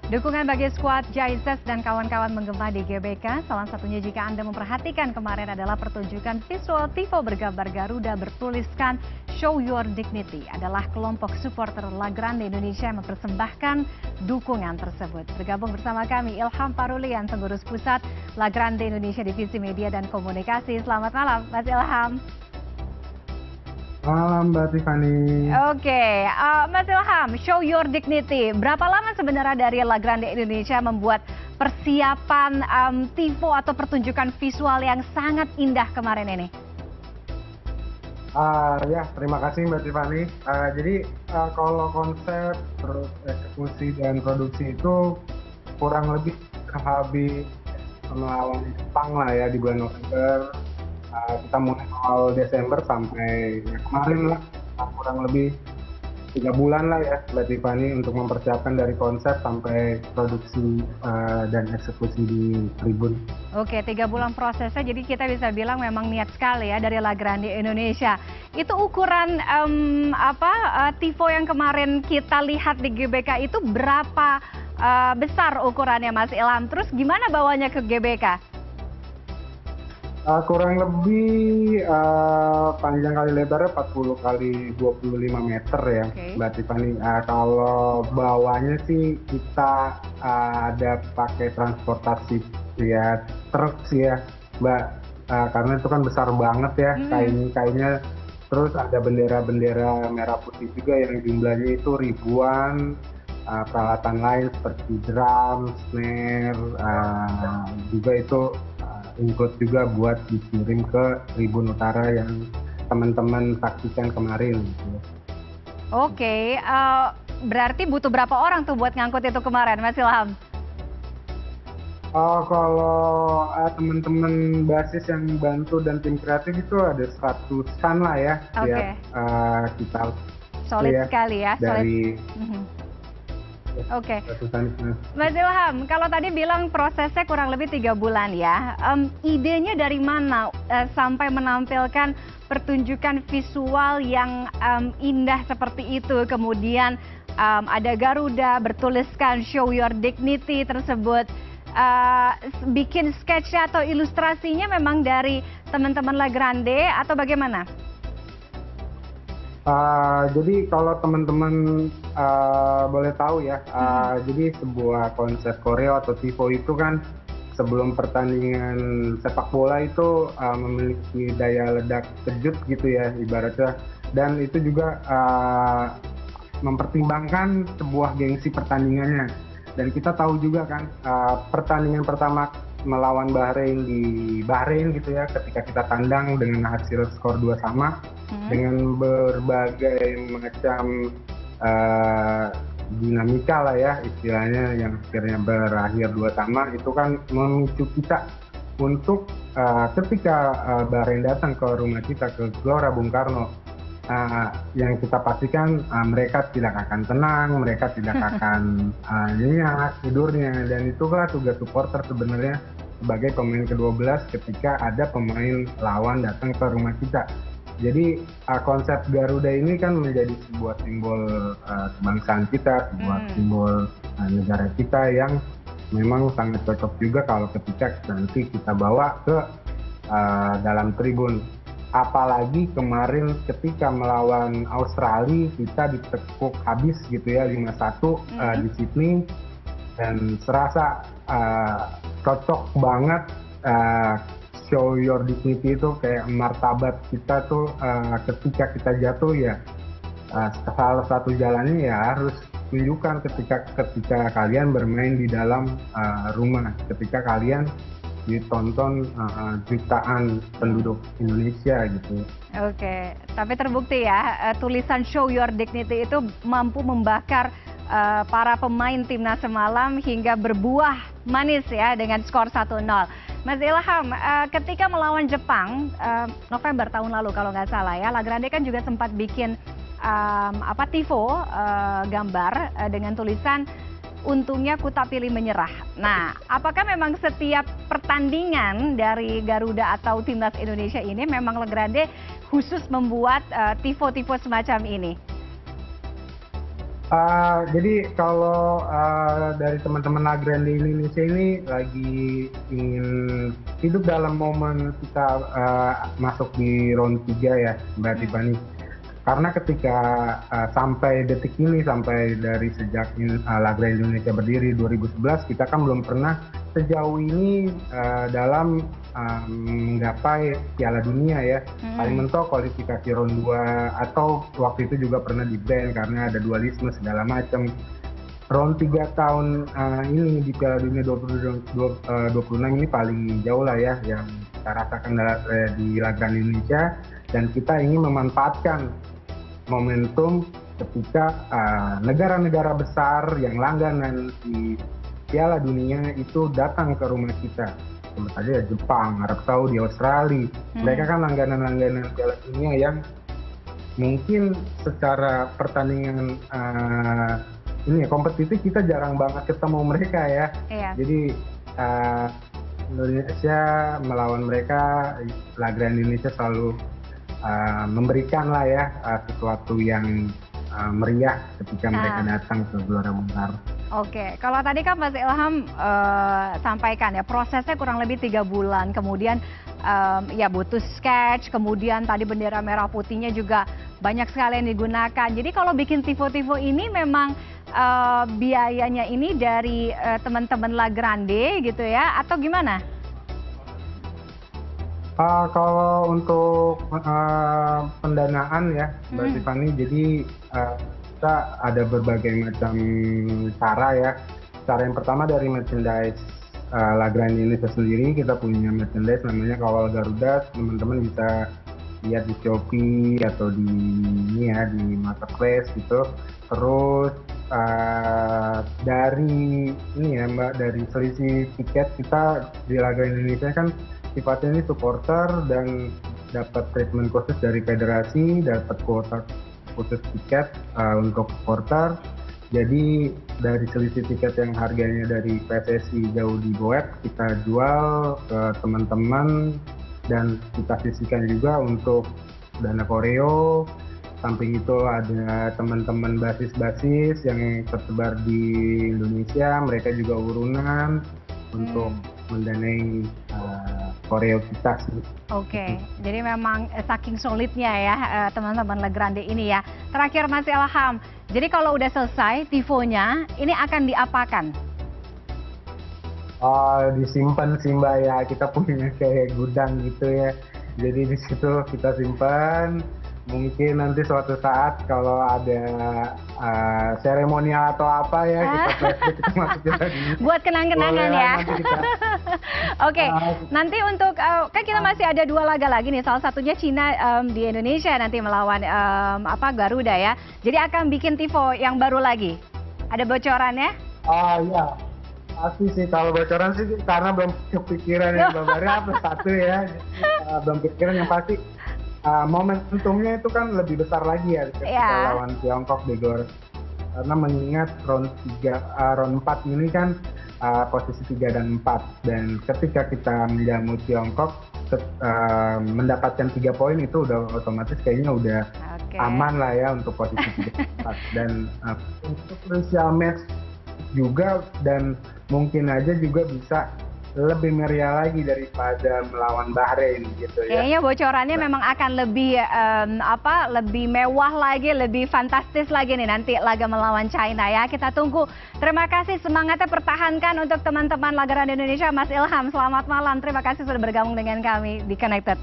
Dukungan bagi skuad Jaizes dan kawan-kawan menggema di GBK, salah satunya jika Anda memperhatikan kemarin adalah pertunjukan visual tifo bergambar Garuda bertuliskan Show Your Dignity adalah kelompok supporter La Grande Indonesia yang mempersembahkan dukungan tersebut. Bergabung bersama kami Ilham Parulian, Pengurus Pusat La Grande Indonesia Divisi Media dan Komunikasi. Selamat malam, Mas Ilham. Malam Mbak Tiffany. Oke, Mas Ilham, Show Your Dignity. Berapa lama sebenarnya dari La Grande Indonesia membuat persiapan tifo atau pertunjukan visual yang sangat indah kemarin ini? Ya, terima kasih Mbak Tiffany. Jadi kalau konsep, terus eksekusi dan produksi itu kurang lebih habis melawan Jepang lah ya di bulan November. Kita mulai awal Desember sampai kemarin lah, kurang lebih 3 bulan lah ya Mbak Tiffany untuk mempersiapkan dari konsep sampai produksi dan eksekusi di tribun. Oke, 3 bulan prosesnya, jadi kita bisa bilang memang niat sekali ya dari La Grande Indonesia. Itu ukuran tifo yang kemarin kita lihat di GBK itu berapa besar ukurannya Mas Ilham? Terus gimana bawanya ke GBK? Kurang lebih panjang kali lebarnya 40 kali 25 meter ya, Okay. Mbak Tiffany. Kalau bawahnya sih kita ada pakai transportasi ya truk sih ya, Mbak. Karena itu kan besar banget ya kainnya. Terus ada bendera-bendera merah putih juga yang jumlahnya itu ribuan. Peralatan lain seperti drum, snare, juga itu include juga buat dikirim ke Tribun Utara yang teman-teman saksikan kemarin. Oke, berarti butuh berapa orang tuh buat ngangkut itu kemarin, Mas Ilham? Kalau teman-teman basis yang bantu dan tim kreatif itu ada 100-an lah ya. Oke. Kita Solid ya, sekali ya. dari Oke. 100-an. Mas Ilham, kalau tadi bilang prosesnya kurang lebih 3 bulan ya, idenya dari mana sampai menampilkan pertunjukan visual yang indah seperti itu, kemudian ada Garuda bertuliskan Show Your Dignity tersebut, bikin sketch atau ilustrasinya memang dari teman-teman La Grande atau bagaimana? Jadi kalau teman-teman boleh tahu ya, jadi sebuah konsep koreo atau tifo itu kan sebelum pertandingan sepak bola itu memiliki daya ledak kejut gitu ya ibaratnya, dan itu juga mempertimbangkan sebuah gengsi pertandingannya. Dan kita tahu juga kan pertandingan pertama melawan Bahrain di Bahrain gitu ya, ketika kita tandang dengan hasil skor 2-2 dengan berbagai macam dinamika lah ya istilahnya, yang akhirnya berakhir 2-2 itu kan memicu kita untuk ketika Bahrain datang ke rumah kita, ke Gelora Bung Karno, yang kita pastikan mereka tidak akan tenang, mereka tidak akan nyenyak tidurnya. Dan itulah tugas supporter sebenarnya sebagai pemain ke-12 ketika ada pemain lawan datang ke rumah kita. Jadi konsep Garuda ini kan menjadi sebuah simbol kebangsaan kita, sebuah simbol negara kita yang memang sangat cocok juga kalau ketika nanti kita bawa ke dalam tribun. Apalagi kemarin ketika melawan Australia kita ditekuk habis gitu ya 5-1 di Sydney, dan serasa cocok banget. Show Your Dignity itu kayak martabat kita tuh ketika kita jatuh ya, salah satu jalannya ya harus tunjukkan ketika kalian bermain di dalam rumah, ketika kalian ditonton jutaan penduduk Indonesia gitu. Oke, tapi terbukti ya tulisan Show Your Dignity itu mampu membakar para pemain timnas semalam hingga berbuah manis ya dengan skor 1-0. Mas Ilham, ketika melawan Jepang November tahun lalu kalau nggak salah ya, La Grande kan juga sempat bikin tifo gambar dengan tulisan untungnya ku tak pilih menyerah. Nah, apakah memang setiap pertandingan dari Garuda atau timnas Indonesia ini memang La Grande khusus membuat tifo-tifo semacam ini? Jadi kalau dari teman-teman La Grande Indonesia ini lagi ingin hidup dalam momen kita masuk di round 3 ya, Mbak Tiffany. Karena ketika sampai detik ini, sampai dari sejak La Grande Indonesia berdiri 2011, kita kan belum pernah sejauh ini dalam menggapai Piala Dunia ya. Paling mentok kualifikasi round 2 atau waktu itu juga pernah di-ban karena ada dualisme segala macam. Round 3 tahun ini di Piala Dunia 2026 ini paling jauh lah ya yang kita rasakan di La Grande Indonesia, dan kita ingin memanfaatkan momentum ketika negara-negara besar yang langganan di Piala Dunia itu datang ke rumah kita. Tentu saja Jepang, Arab Saudi, Australia. Mereka kan langganan-langganan Piala Dunia yang mungkin secara pertandingan ini kompetitif kita jarang banget ketemu mereka ya. Iya. Jadi Indonesia melawan mereka, La Grande Indonesia selalu memberikan lah ya sesuatu yang meriah ketika mereka datang ke Gelora Bung Karno. Oke, kalau tadi kan Mas Ilham sampaikan ya prosesnya kurang lebih 3 bulan, kemudian ya butuh sketch, kemudian tadi bendera merah putihnya juga banyak sekali yang digunakan. Jadi kalau bikin tifo-tifo ini memang biayanya ini dari teman-teman La Grande gitu ya, atau gimana? Kalau untuk pendanaan ya, Mbak Tiffany, jadi kita ada berbagai macam cara ya. Cara yang pertama dari merchandise La Grande Indonesia sendiri, kita punya merchandise namanya Kawal Garuda, teman-teman bisa lihat di Shopee atau di ini ya, di marketplace gitu. Terus dari ini ya Mbak, dari selisih tiket kita di La Grande Indonesia kan sifatnya ini supporter dan dapat treatment khusus dari federasi, dapat kuota khusus tiket untuk supporter. Jadi dari selisih tiket yang harganya dari PSSI jauh di bawah, kita jual ke teman-teman dan kita sisihkan juga untuk dana koreo. Samping itu ada teman-teman basis-basis yang tersebar di Indonesia, mereka juga urunan untuk mendanai koreo kita sih. Oke, jadi memang saking solidnya ya teman-teman La Grande ini ya. Terakhir Mas Ilham, jadi kalau udah selesai tifonya, ini akan diapakan? Disimpan sih Mbak ya, kita punya kayak gudang gitu ya. Jadi di situ kita simpan. Mungkin nanti suatu saat kalau ada seremonial atau apa ya, kita masukin lagi. Buat kenang-kenangan ya. Kita... Oke, nanti untuk kan kita masih ada 2 laga lagi nih, salah satunya Cina di Indonesia nanti melawan Garuda ya. Jadi akan bikin tifo yang baru lagi. Ada bocorannya? Iya. Pasti sih, kalau bocoran sih karena belum kepikiran ya Mbak Maria, satu ya. Belum kepikiran, yang pasti momentumnya itu kan lebih besar lagi ya ketika lawan Tiongkok di Gor. Karena mengingat round 4 ini kan posisi 3 dan 4, dan ketika kita menjamu Tiongkok mendapatkan 3 poin itu udah otomatis kayaknya udah aman lah ya untuk posisi 3 dan 4. Dan untuk crucial match juga, dan mungkin aja juga bisa lebih meriah lagi daripada melawan Bahrain gitu ya. Kayaknya bocorannya memang akan lebih lebih mewah lagi, lebih fantastis lagi nih nanti laga melawan China ya. Kita tunggu. Terima kasih, semangatnya pertahankan untuk teman-teman La Grande Indonesia. Mas Ilham, selamat malam. Terima kasih sudah bergabung dengan kami di Connected.